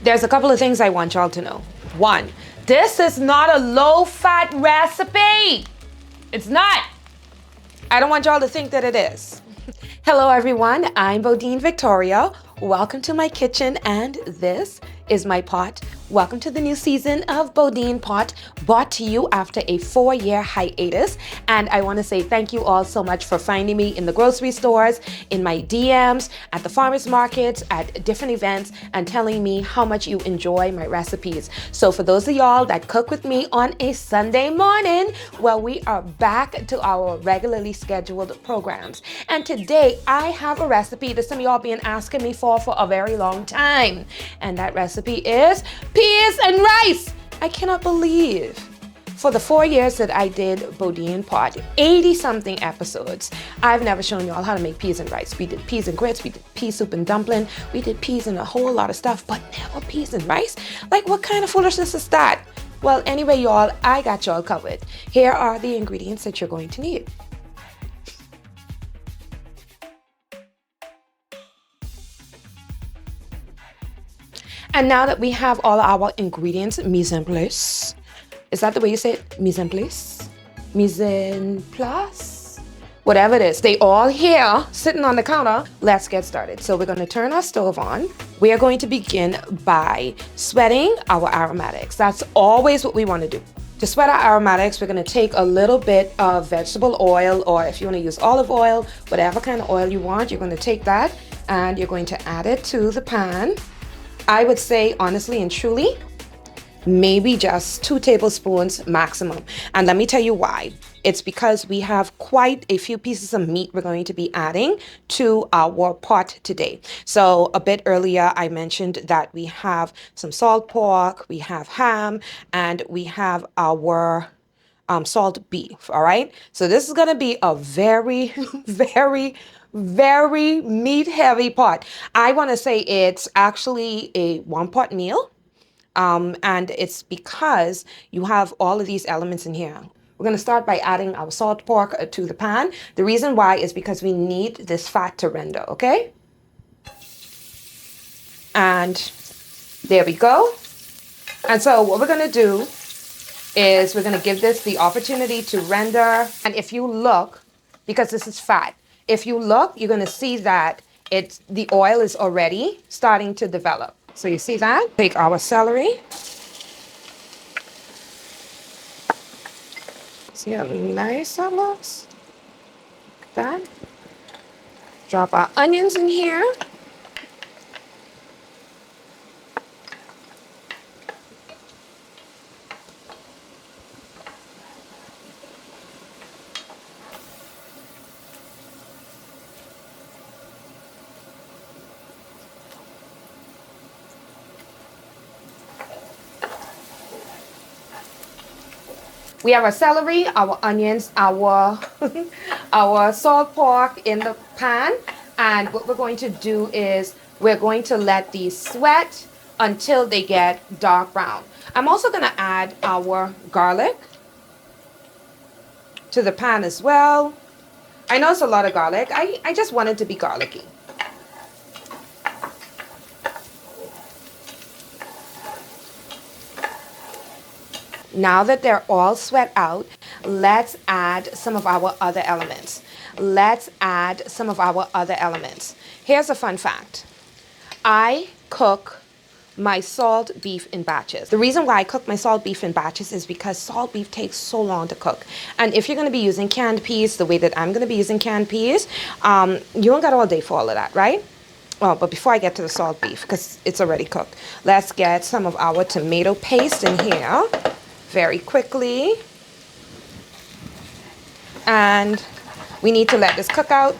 There's a couple of things I want y'all to know. One, this is not a low-fat recipe. It's not. I don't want y'all to think that it is. Hello everyone, I'm BodineVictoria. Welcome to my kitchen and this is my pot. Welcome to the new season of Bodine Pot, brought to you after a 4-year hiatus. And I want to say thank you all so much for finding me in the grocery stores, in my DMs, at the farmers markets, at different events, and telling me how much you enjoy my recipes. So for those of y'all that cook with me on a Sunday morning, well, we are back to our regularly scheduled programs. And today I have a recipe that some of y'all been asking me for a very long time. And that recipe is peas and rice. I cannot believe for the 4 years that I did Bodine Pot, 80 something episodes, I've never shown y'all how to make peas and rice. We did peas and grits, we did pea soup and dumpling, we did peas and a whole lot of stuff, but never peas and rice? Like, what kind of foolishness is that? Well, anyway, y'all, I got y'all covered. Here are the ingredients that you're going to need. And now that we have all our ingredients mise en place, is that the way you say it? Mise en place? Mise en place? Whatever it is, they all here sitting on the counter. Let's get started. So we're gonna turn our stove on. We are going to begin by sweating our aromatics. That's always what we wanna do. To sweat our aromatics, we're gonna take a little bit of vegetable oil, or if you wanna use olive oil, whatever kind of oil you want, you're gonna take that and you're going to add it to the pan. I would say, honestly and truly, maybe just 2 tablespoons maximum. And let me tell you why. It's because we have quite a few pieces of meat we're going to be adding to our pot today. So a bit earlier, I mentioned that we have some salt pork, we have ham, and we have our salt beef, all right? So this is gonna be a very, very meat heavy pot. I wanna say it's actually a 1-pot meal. And it's because you have all of these elements in here. We're gonna start by adding our salt pork to the pan. The reason why is because we need this fat to render, okay? And there we go. And so what we're gonna do is we're gonna give this the opportunity to render. And if you look, because this is fat, if you look, you're gonna see that the oil is already starting to develop. So you see that? Take our celery. See how nice that looks? Like that. Drop our onions in here. We have our celery, our onions, our salt pork in the pan. And what we're going to do is we're going to let these sweat until they get dark brown. I'm also going to add our garlic to the pan as well. I know it's a lot of garlic. I just want it to be garlicky. Now that they're all sweat out, let's add some of our other elements. Here's a fun fact. I cook my salt beef in batches. The reason why I cook my salt beef in batches is because salt beef takes so long to cook. And if you're gonna be using canned peas the way that I'm gonna be using canned peas, you don't got all day for all of that, right? Oh, but before I get to the salt beef, because it's already cooked, let's get some of our tomato paste in here. Very quickly, and we need to let this cook out.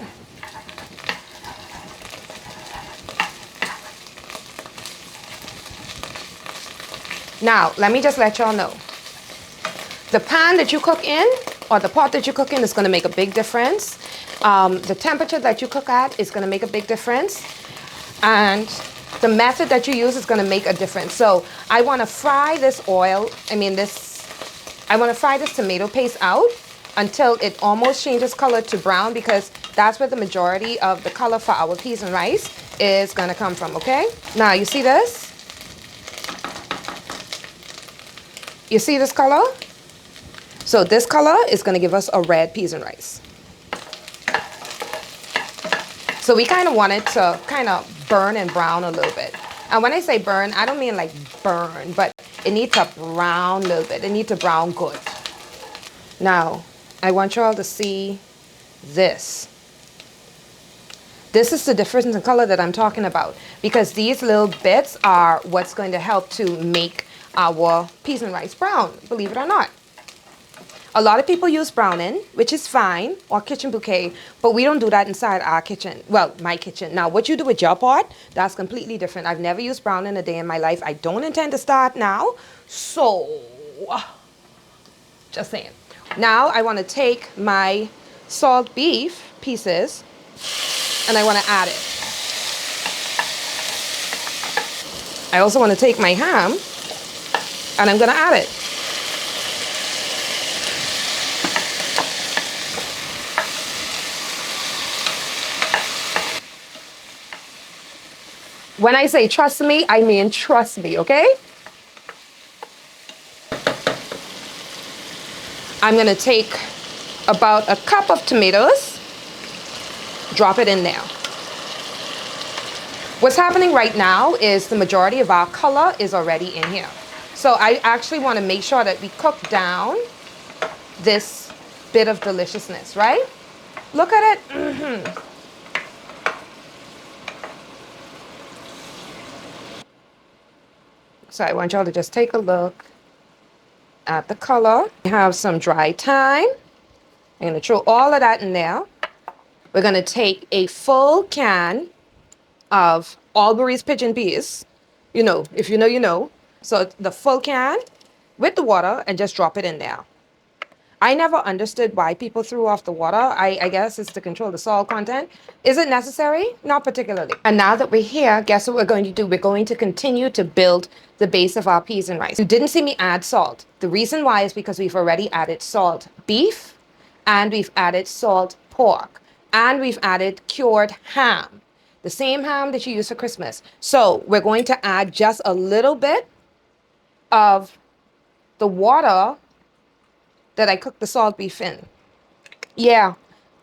Now, let me just let y'all know. The pan that you cook in, or the pot that you cook in, is gonna make a big difference. The temperature that you cook at is gonna make a big difference. And the method that you use is going to make a difference. So I want to fry this oil, I want to fry this tomato paste out until it almost changes color to brown, because that's where the majority of the color for our peas and rice is going to come from, okay? Now, you see this? You see this color? So this color is going to give us a red peas and rice. So we kind of want it to kind of burn and brown a little bit. And when I say burn, I don't mean like burn, but it needs to brown a little bit. It needs to brown good. Now, I want y'all to see this. This is the difference in color that I'm talking about, because these little bits are what's going to help to make our peas and rice brown, believe it or not. A lot of people use browning, which is fine, or kitchen bouquet, but we don't do that inside our kitchen. Well, my kitchen. Now, what you do with your pot, that's completely different. I've never used browning a day in my life. I don't intend to start now. So, just saying. Now, I want to take my salt beef pieces, and I want to add it. I also want to take my ham, and I'm going to add it. When I say trust me, I mean trust me, okay? I'm gonna take about a cup of tomatoes, drop it in there. What's happening right now is the majority of our color is already in here. So I actually wanna make sure that we cook down this bit of deliciousness, right? Look at it. Mm-hmm. So I want y'all to just take a look at the color. We have some dry thyme. I'm gonna throw all of that in there. We're gonna take a full can of Albury's pigeon peas. You know, if you know, you know. So the full can with the water and just drop it in there. I never understood why people threw off the water. I guess it's to control the salt content. Is it necessary? Not particularly. And now that we're here, guess what we're going to do? We're going to continue to build the base of our peas and rice. You didn't see me add salt. The reason why is because we've already added salt beef, and we've added salt pork, and we've added cured ham. The same ham that you use for Christmas. So we're going to add just a little bit of the water that I cooked the salt beef in. Yeah,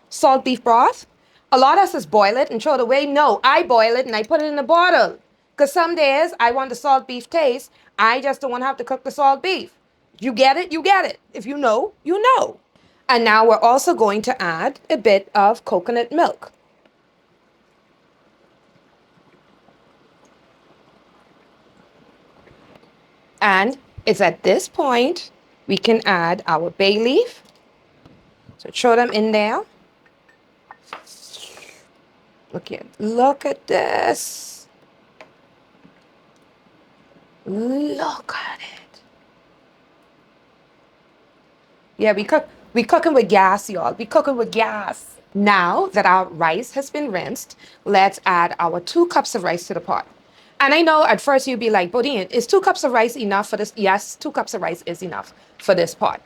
salt beef broth. A lot of us boil it and throw it away. No, I boil it and I put it in a bottle. Because some days I want the salt beef taste. I just don't want to have to cook the salt beef. You get it? You get it. If you know, you know. And now we're also going to add a bit of coconut milk. And it's at this point we can add our bay leaf. So throw them in there. Look at this. Look at it. Yeah, we cooking with gas, y'all. We cooking with gas. Now that our rice has been rinsed, let's add our 2 cups of rice to the pot. And I know at first you'd be like, Bodine, is 2 cups of rice enough for this? Yes, 2 cups of rice is enough for this pot.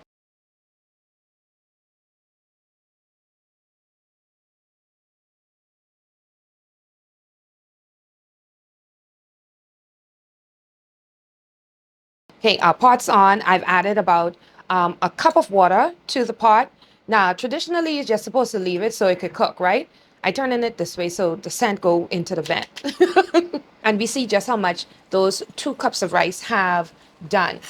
Okay, our pot's on. I've added about a cup of water to the pot. Now, traditionally, you're just supposed to leave it so it could cook, right? I turn it this way so the scent go into the vent. And we see just how much those 2 cups of rice have done.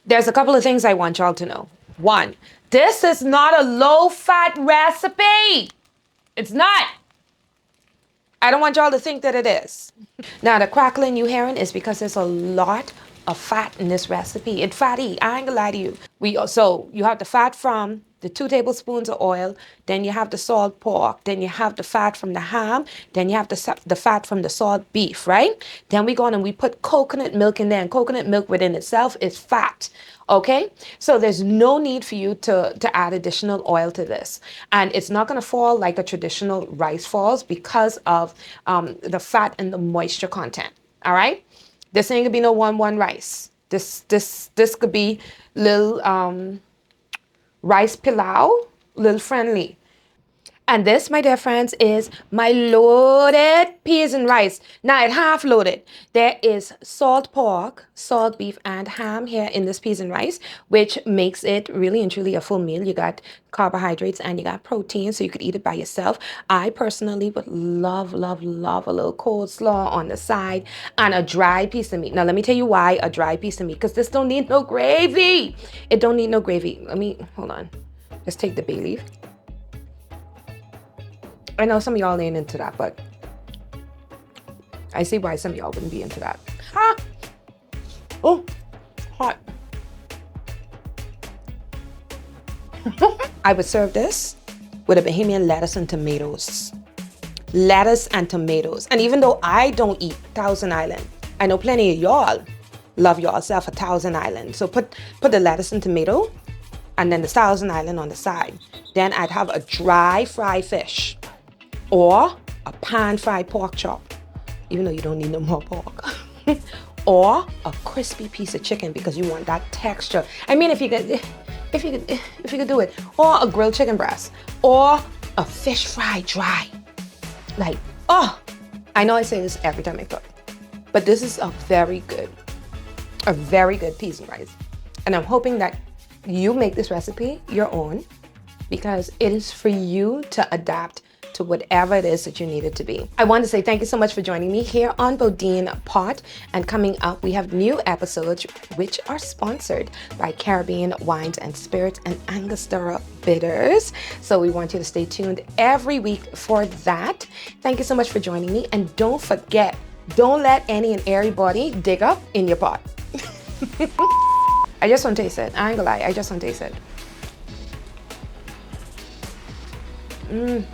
There's a couple of things I want y'all to know. 1, this is not a low-fat recipe. It's not. I don't want y'all to think that it is. Now, the crackling you hearing is because there's a lot of fat in this recipe. It's fatty. I ain't gonna lie to you. So you have the fat from the 2 tablespoons of oil, then you have the salt pork, then you have the fat from the ham, then you have the fat from the salt beef, right? Then we go on and we put coconut milk in there, and coconut milk within itself is fat. Okay, so there's no need for you to add additional oil to this, and it's not going to fall like a traditional rice falls because of the fat and the moisture content. All right, this ain't gonna be no 1-1 rice. This could be little rice pilau, little friendly. And this, my dear friends, is my loaded peas and rice. Now, it's half loaded. There is salt pork, salt beef, and ham here in this peas and rice, which makes it really and truly a full meal. You got carbohydrates and you got protein, so you could eat it by yourself. I personally would love, love, love a little coleslaw on the side and a dry piece of meat. Now, let me tell you why a dry piece of meat, because this don't need no gravy. It don't need no gravy. Hold on. Let's take the bay leaf. I know some of y'all ain't into that, but I see why some of y'all wouldn't be into that. Ah! Oh, hot. I would serve this with a Bahamian lettuce and tomatoes. Lettuce and tomatoes. And even though I don't eat Thousand Island, I know plenty of y'all love yourself a Thousand Island. So put the lettuce and tomato and then the Thousand Island on the side. Then I'd have a dry fried fish. Or a pan-fried pork chop, even though you don't need no more pork. Or a crispy piece of chicken because you want that texture. I mean, if you could do it. Or a grilled chicken breast. Or a fish fry dry. Like, oh, I know I say this every time I cook, but this is a very good peas and rice. And I'm hoping that you make this recipe your own because it is for you to adapt to whatever it is that you need it to be. I want to say thank you so much for joining me here on Bodine Pot. And coming up, we have new episodes which are sponsored by Caribbean Wines and Spirits and Angostura Bitters. So we want you to stay tuned every week for that. Thank you so much for joining me. And don't forget, don't let any and everybody dig up in your pot. I just want to taste it. I ain't gonna lie, I just want to taste it. Mm-hmm.